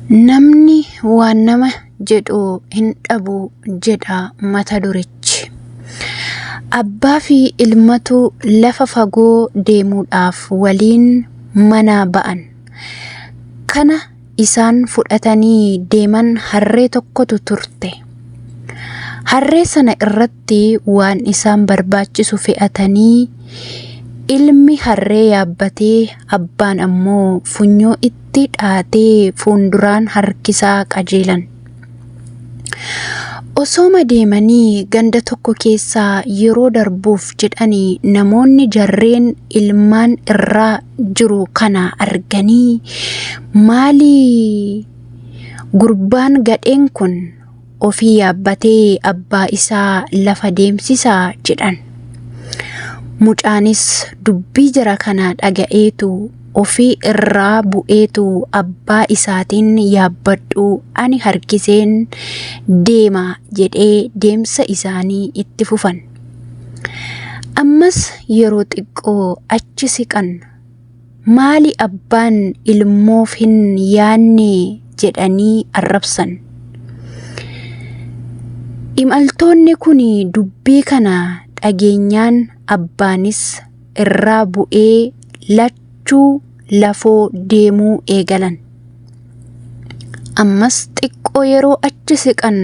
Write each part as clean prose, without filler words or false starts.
Namni waan nama jedhu hin dhabu jedha mata durichi. Abbaa fi ilmatu lafa fagoo deemuudhaaf waliin mana ba'an. Kana isaan fudhatanii deeman harree tokkotu turte. Harree sana irratti waan isaan barbaachisu fe'atanii ilmi harree yaabbatee abbaan ammoo funyoo itti dhaatee fuunduraan harkisaa qajeelan. Osooma deemanii ganda tokko keessaa yeroo darbuuf jedhanii namoonni jarreen ilmaan irraa jiru kana arganii maalii gurbaan gadheen kun ofii yaabbatee abbaa isaa lafa deemsisaa jedhan. Mucaanis dubbii jara kana dhaga'eetu ofii irraa bu'eetu abbaa isaatiin yaabbadhu ani harkiseen deema jedhee deemsa isaanii itti fufan. Ammas yeroo xiqqoo achi siqan maali abbaan ilmoof hin yaanne jedhanii arrabsan. Imaltoonni kun dubbii kana dhageenyaan abbaanis irraa bu'ee lachuu lafoo deemuu eegalan. Ammas xiqqoo yeroo achi siqan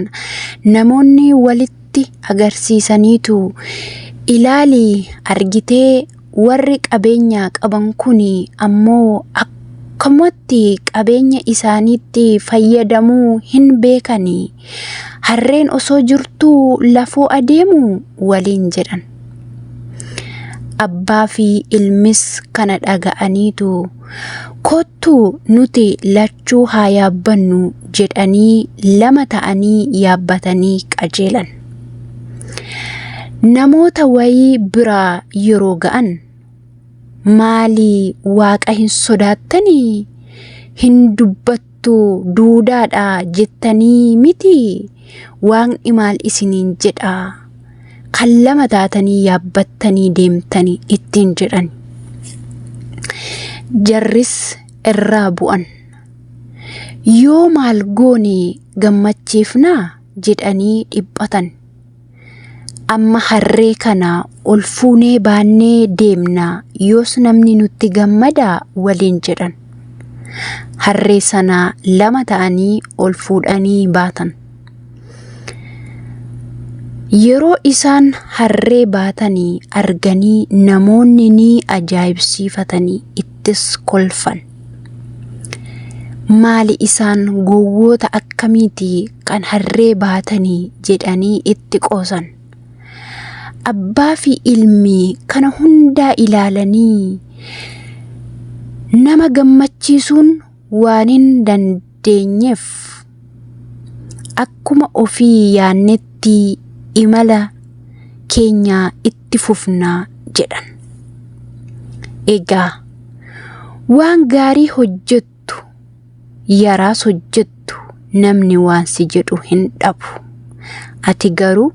namoonni walitti agarsiisaniitu ilaalii argitee warri qabeenya qaban kun ammoo akkamatti qabeenya isaaniitti fayyadamuu hin beekanii harreen osoo jirtuu lafoo adeemu waliin jedhan. Abbaa fi ilmis kana dhaga'aniitu kottu nuti lachuu haa yaabbannu jedhanii lama ta'anii yaabbatanii qajeelan. Namoota wayii biraa yeroo ga'an maalii waaqa hin sodaattanii hin dubbattu duudaadha jettanii miti waaqni maal isiniin jedha kan lama taatanii yaabbattanii deemtanii ittiin jedhan. Jarris irraa bu'an. Yoo maal goone gammachiifnaa jedhanii dhiphatan. Amma harree kana ol fuunee baannee deemnaa yoos namni nutti gammadaa waliin jedhan. Harree sana lama ta'anii ol fuudhanii baatan. Yeroo isaan harree baatanii arganii namoonni ni ajaa'ibsiifatanii ittis kolfan. Maali isaan gowwoota akkamiiti kan harree baatanii jedhanii itti qoosan. Abbaa fi ilmi kana hundaa ilaalanii nama gammachiisuun waan hin dandeenyeef akkuma ofii yaannetti imala keenya itti fufnaa jedhan. Egaa waan gaarii hojjettu yaraas hojjettu namni waan si jedhu hin dhabu. Ati garuu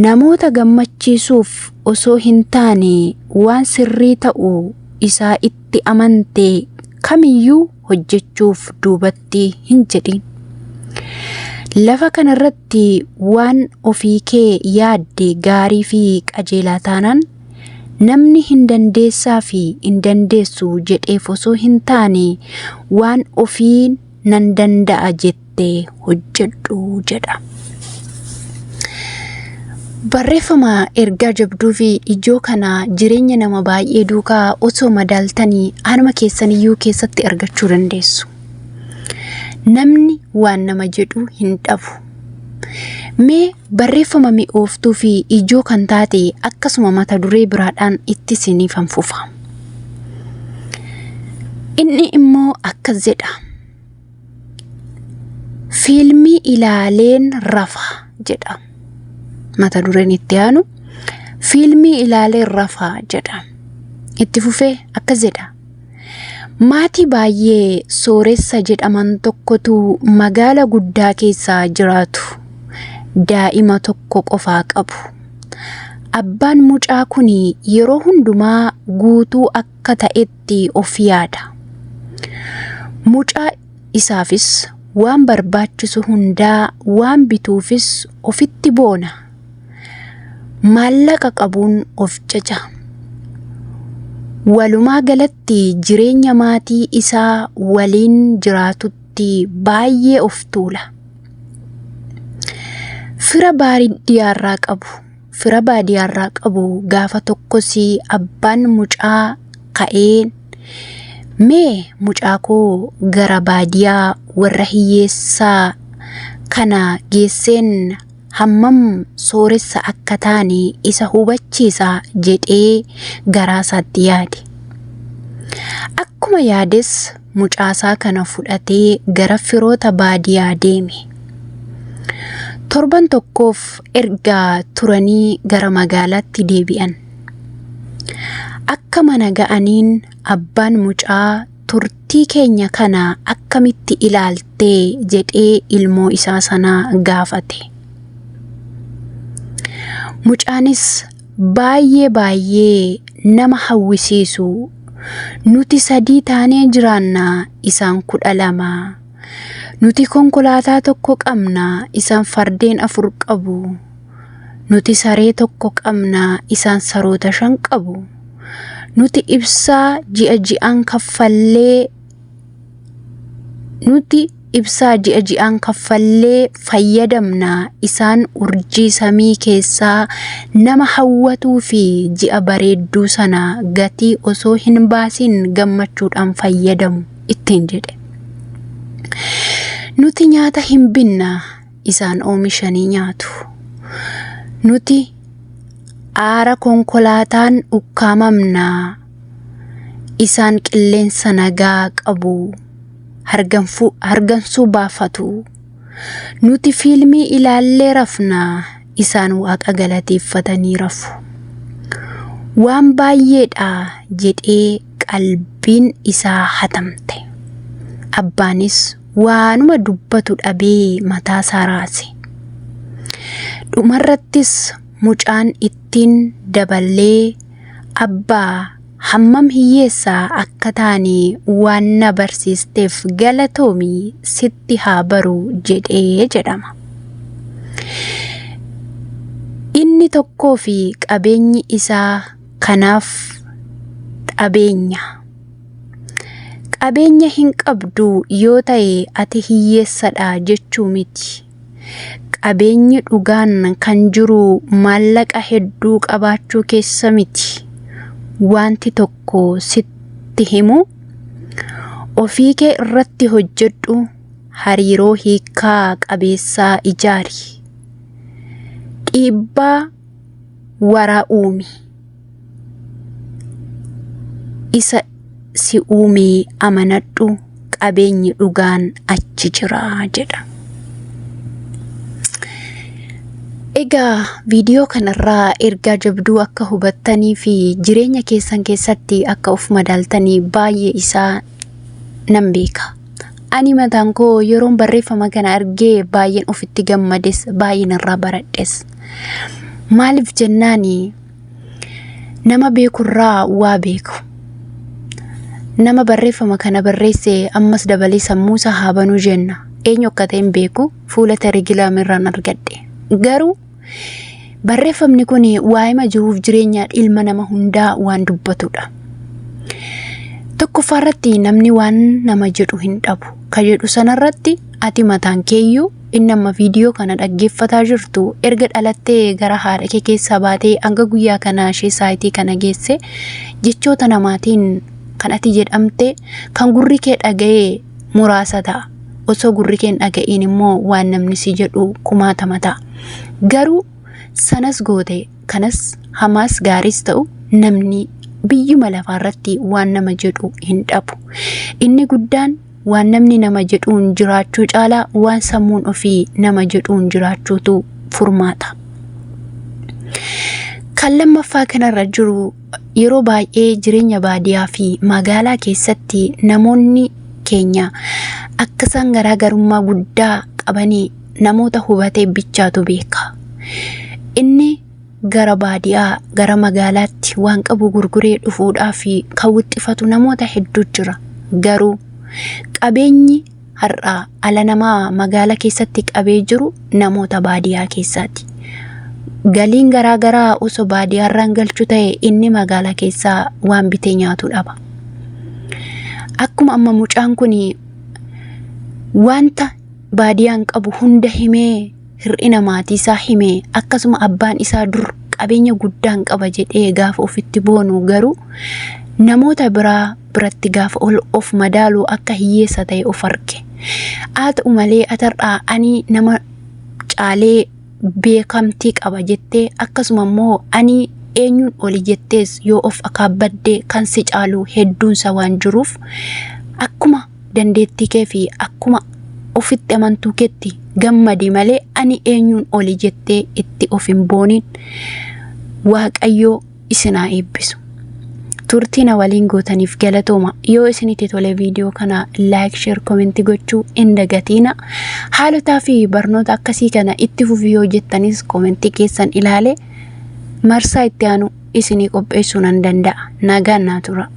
namoota gammachiisuuf osoo hin taane waan sirrii ta'u isaa itti amantee kamiyyuu hojjechuuf duubatti hin jedhin. Lafa kanarratti waan ofii kee yaadde gaarii fi qajeelaa taanaan namni hin dandeessaa fi hin dandeessu jedheef osoo hin taane waan ofii nan danda'a jettee hojjedhu jedha. Barreeffama ergaa jabduu fi ijoo kana jireenya nama baay'ee duukaa osoo madaaltanii anuma keessaniyyuu keessatti argachuu dandeessu. Namni waan nama jedhu hin dhabu. Mee barreeffama mi'ooftuu fi ijoo kan taate akkasuma mata duree biraadhaan itti isiniif hanfufa. Inni immoo akkas jedha. Fiilmii ilaaleen rafa jedha. Mata dureen itti aanu fiilmii ilaaleen rafa jedha. Itti fufee akkas jedha. Maatii baay'ee sooressa jedhaman tokkotu magaala guddaa keessa jiraatu. Daa'ima tokko qofaa qabu. Abbaan mucaa kun yeroo hundumaa guutuu akka ta'etti of yaada. Mucaa isaafis waan barbaachisu hundaa waan bituufis ofitti boona. Maallaqa qabuun of caca. Walumaa galatti jireenya maatii isaa waliin jiraatutti baay'ee of tuula. Fira baadiyyaarraa qabu gaafa tokkos abbaan mucaa ka'een mee mucaa koo gara baadiyyaa warra hiyyeessaa kana geesseen hammam sooressa akka taane isa hubachiisa jedhee garaasaatti yaade. Akkuma yaades mucaasaa kana fudhatee gara firoota baadiyyaa deeme. Torban tokkoof erga turanii gara magaalaatti deebi'an. Akka mana ga'aniin abbaan mucaa turtii keenya kana akkamitti ilaaltee jedhee ilmoo isaa sanaa gaafate. Mucaanis baay'ee nama hawwisiisu. Nuti 3 taanee jiraanna, isaan 12. Nuti konkolaataa tokko qabna, isaan fardeen 4 qabu. Nuti saree tokko qabna, isaan saroota 5 qabu. Nuti ibsaa ji'a ji'aan kaffallee fayyadamna, isaan urjii samii keessaa nama hawwatuu fi ji'a bareedduu sana gatii osoo hin baasin gammachuudhaan fayyadamu ittiin jedhe. Nuti nyaata hin binna, isaan oomishanii nyaatu. Nuti aara konkolaataan ukkaamamna, isaan qilleensa nagaa qabu hargansuu baafatu. Nuti fiilmii ilaallee rafna, isaan waaqa galateeffatanii rafu. Waan baay'eedha jedhee qalbiin isaa hatamte. Abbaanis waanuma dubbatu dhabee mataa isaa raase. Dhumarrattis mucaan ittiin dabalee abbaa hammam hiyyeessaa akka taane waan na barsiisteef galatoomii sitti haa baru jedhee jedhama. Inni tokkoo fi qabeenyi isaa kanaaf qabeenya. Qabeenya hin qabdu yoo ta'e ati hiyyeessadha jechuu miti. Qabeenyi dhugaan kan jiru maallaqa hedduu qabaachuu keessa miti. Wanti tokko sitti himu ofii kee irratti hojjedhu, hariiroo hiikaa qabeessaa ijaari. Dhiibbaa waraa uumi. Isa si uumee amanadhu, qabeenyi dhugaan achi jira jedha. Egaa viidiyoo kanarraa ergaa jabduu akka hubattanii fi jireenya keessan keessatti akka of madaaltanii baay'ee isaa nan beeka. Ani mataan koo yeroon barreeffama kana argee baay'een ofitti gammades, baay'een irraa baradhes. Maaliif jennaani nama beekurraa waa beeku. Nama barreeffama kana barreesse ammas dabalee sammuu isaa haa banuu jenna. Eenyu akka ta'e hin beeku, fuula Telegiraam irraan argadhe. Garuu barreeffamni kun waa'ima jiruuf jireenya ilma nama hundaa waan dubbatudha. Tokkoffaarratti namni waan nama jedhu hin dhabu. Ka jedhu sanarratti ati mataan keeyyuu inni amma viidiyoo kana dhaggeeffataa jirtu erga dhalattee gara haadha kee keessaa baatee hanga guyyaa kana ishee saayitii kana geesse jechoota namaatiin kan ati jedhamte kan gurri kee dhaga'ee muraasa ta'a. Osoo gurri kee hin dhaga'iin immoo waan namni si jedhu kumaatama ta'a. Garuu sanas goote kanas hamaas gaaris ta'u namni biyyuma lafaarratti waan nama jedhu hin dhabu. Inni guddaan waan namni nama jedhuun jiraachuu caalaa waan sammuun ofii nama jedhuun jiraachuutu furmaata. Kan lammaffaa kanarra jiru yeroo baay'ee jireenya baadiyyaa fi magaalaa keessatti namoonni keenya akka isaan garaagarummaa guddaa qabanii namoota hubatee bichaatu beeka. Inni gara baadiyyaa gara magaalaatti waan qabu gurguree dhufuudhaaf kan wixxifatu namoota hedduu jira. Garuu qabeenyi har'a ala namaa magaala keessatti qabee jiru namoota baadiyyaa keessaati. Galiin garaagaraa osoo baadiyyaarraan galchu ta'e inni magaala keessaa waan bitee nyaatu dhaba. Akkuma amma mucaan kun wanta baadiyyaan qabu hunda himee hir'ina maatii isaa himee akkasuma abbaan isaa dur qabeenya guddaan qaba jedhee gaafa ofitti boonu garuu namoota biratti gaafa of madaaluu akka hiyyeessa ta'e of arge. Haa ta'u malee atarraa ani nama caalee beekamtii qaba jettee akkasuma immoo ani eenyuun oli jettees yoo of akaabbadde kan si caalu hedduunsa waan jiruuf akkuma dandeettii kee fi akkuma ofitti amantuu keetti gammadi malee ani eenyuun oli jettee itti of hin boonin. Waaqayyoo isinaa eebbisu. Turtina waliin gootaniif galatooma. Yoo isinitti tole viidiyoo kana like, share, comment gochuu hin dagatina. Haalotaa fi barnoota akkasii kana itti fufii yoo jettanis comment keessan ilaale marsaa itti aanu isinii qopheessuu nan danda'a. Nagaan naa tura.